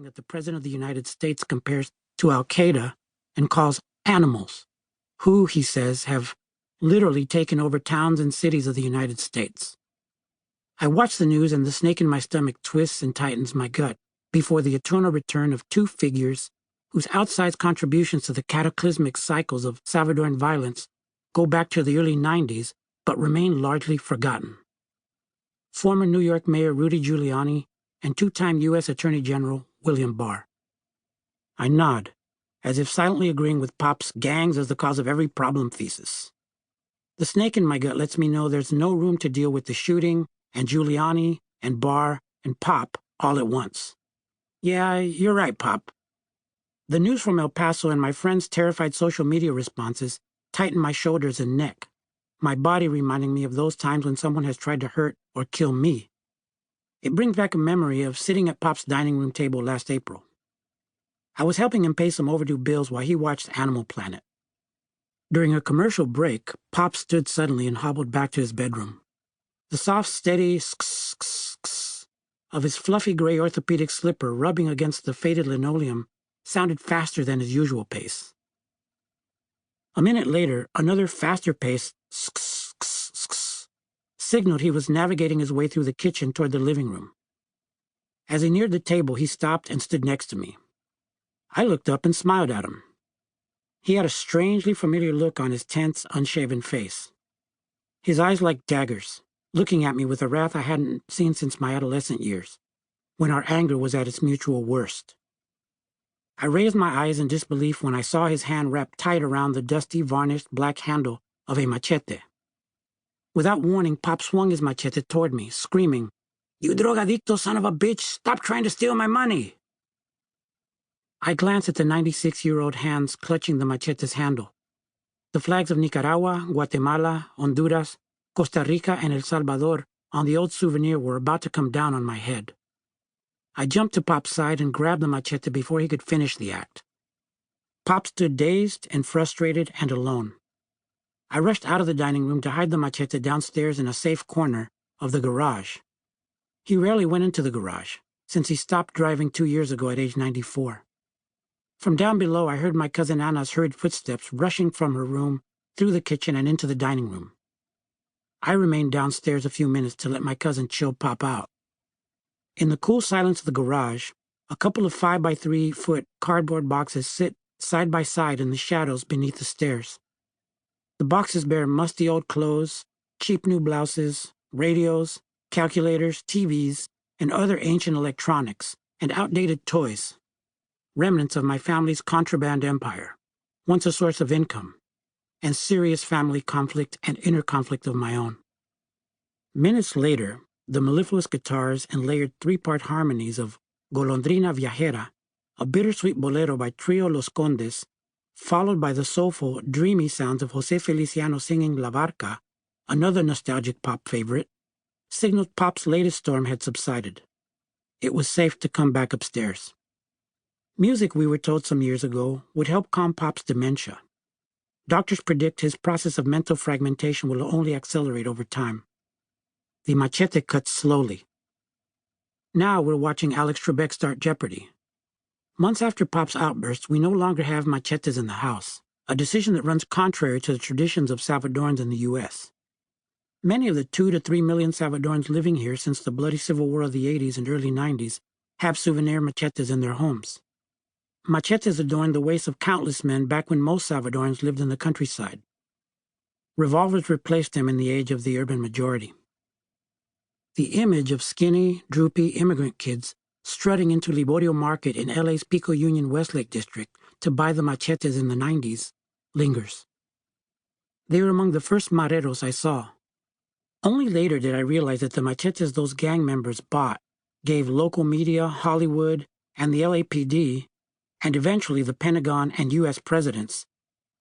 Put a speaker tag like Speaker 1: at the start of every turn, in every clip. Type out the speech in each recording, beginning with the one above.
Speaker 1: that the President of the United States compares to Al-Qaeda and calls animals, who, he says, have literally taken over towns and cities of the United States. I watch the news and the snake in my stomach twists and tightens my gut before the eternal return of two figures whose outsized contributions to the cataclysmic cycles of Salvadoran violence go back to the early 90s but remain largely forgotten. Former New York Mayor Rudy Giuliani and two-time U.S. Attorney General William Barr. I nod, as if silently agreeing with Pop's gangs as the cause of every problem thesis. The snake in my gut lets me know there's no room to deal with the shooting and Giuliani and Barr and Pop all at once. Yeah, you're right, Pop. The news from El Paso and my friends' terrified social media responses tighten my shoulders and neck, my body reminding me of those times when someone has tried to hurt or kill me. It brings back a memory of sitting at Pop's dining room table last April. I was helping him pay some overdue bills while he watched Animal Planet. During a commercial break, Pop stood suddenly and hobbled back to his bedroom. The soft, steady sk-sk-sk of his fluffy gray orthopedic slipper rubbing against the faded linoleum sounded faster than his usual pace. A minute later, another faster pace sk-sk-sk signaled he was navigating his way through the kitchen toward the living room. As he neared the table, he stopped and stood next to me. I looked up and smiled at him. He had a strangely familiar look on his tense, unshaven face. His eyes like daggers, looking at me with a wrath I hadn't seen since my adolescent years, when our anger was at its mutual worst. I raised my eyes in disbelief when I saw his hand wrapped tight around the dusty, varnished black handle of a machete. Without warning, Pop swung his machete toward me, screaming, "You drogadicto son of a bitch, stop trying to steal my money!" I glanced at the 96-year-old hands clutching the machete's handle. The flags of Nicaragua, Guatemala, Honduras, Costa Rica, and El Salvador on the old souvenir were about to come down on my head. I jumped to Pop's side and grabbed the machete before he could finish the act. Pop stood dazed and frustrated and alone. I rushed out of the dining room to hide the machete downstairs in a safe corner of the garage. He rarely went into the garage, since he stopped driving 2 years ago at age 94. From down below, I heard my cousin Anna's hurried footsteps rushing from her room, through the kitchen and into the dining room. I remained downstairs a few minutes to let my cousin chill Pop out. In the cool silence of the garage, a couple of 5-by-3-foot cardboard boxes sit side by side in the shadows beneath the stairs. The boxes bear musty old clothes, cheap new blouses, radios, calculators, TVs, and other ancient electronics, and outdated toys. Remnants of my family's contraband empire, once a source of income, and serious family conflict and inner conflict of my own. Minutes later, the mellifluous guitars and layered 3-part harmonies of Golondrina Viajera, a bittersweet bolero by Trio Los Condes, followed by the soulful, dreamy sounds of José Feliciano singing La Barca, another nostalgic Pop favorite, signaled Pop's latest storm had subsided. It was safe to come back upstairs. Music, we were told some years ago, would help calm Pop's dementia. Doctors predict his process of mental fragmentation will only accelerate over time. The machete cuts slowly. Now we're watching Alex Trebek start Jeopardy! Months after Pop's outburst, we no longer have machetes in the house, a decision that runs contrary to the traditions of Salvadorans in the U.S. Many of the 2 to 3 million Salvadorans living here since the bloody civil war of the 80s and early 90s have souvenir machetes in their homes. Machetes adorned the waists of countless men back when most Salvadorans lived in the countryside. Revolvers replaced them in the age of the urban majority. The image of skinny, droopy immigrant kids strutting into Liborio Market in LA's Pico Union Westlake district to buy the machetes in the 90s lingers. They were among the first mareros I saw. Only later did I realize that the machetes those gang members bought gave local media, Hollywood, and the LAPD, and eventually the Pentagon and U.S. presidents,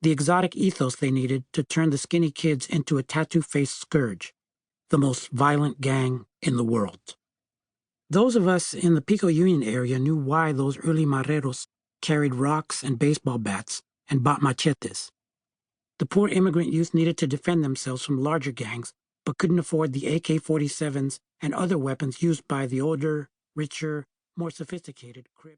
Speaker 1: the exotic ethos they needed to turn the skinny kids into a tattoo-faced scourge, the most violent gang in the world. Those of us in the Pico Union area knew why those early mareros carried rocks and baseball bats and bought machetes. The poor immigrant youth needed to defend themselves from larger gangs, but couldn't afford the AK-47s and other weapons used by the older, richer, more sophisticated Crips.